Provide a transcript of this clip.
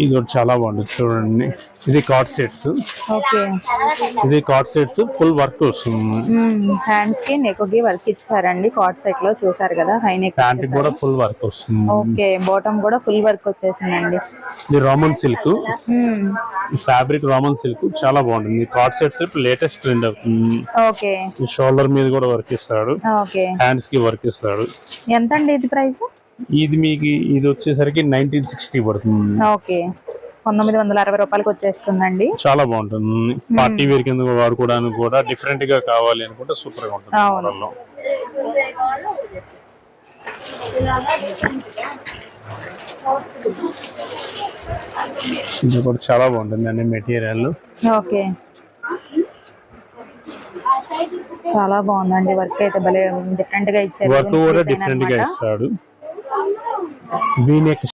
ఇది ఒకటి చాలా బాగుంటుంది చూడండి. ఇది కార్డ్ సెట్స్. ఓకే. ఇది కార్డ్ సెట్స్ ఫుల్ వర్క్ వస్తుంది. హ్యాండ్స్ కి నెక్ కి వర్క్ ఇచ్చారండి కార్డ్ సెట్ లో, చూసారు కదా. హై నెక్ ప్యాంట్ కూడా ఫుల్ వర్క్ వస్తుంది. ఓకే, బాటమ్ కూడా ఫుల్ వర్క్ వచ్చేసిందండి. ఇది Roman silk fabric, Roman silk చాలా బాగుంటుంది. కార్డ్ సెట్స్ లేటెస్ట్ ట్రెండ్ అవుతుంది. ఓకే. షోల్డర్ మీద కూడా వర్క్ ఇస్తాడు, ఓకే. హ్యాండ్స్ కి వర్క్ ఇస్తాడు. ఎంత అండి ఇది ప్రైస్? ఇది మీకు ఇది వచ్చేసరికి 1960 పడుతుంది. ఓకే, 960 రూపాయలకి వచ్చేస్తుందండి. చాలా బాగుంటుంది. పార్టీ వేర్ కింద వాడుకోవడానికి కూడా డిఫరెంట్ గా కావాలి అనుకుంటే సూపర్ గా ఉంటుంది. ఇది కూడా చాలా బాగుంటుంది అండి మెటీరియల్. ఓకే, చాలా బాగుందండి. వర్క్ అయితే భలే డిఫరెంట్ గా ఇచ్చారు. వర్క్ కూడా డిఫరెంట్ గా ఇస్తాడు. V neck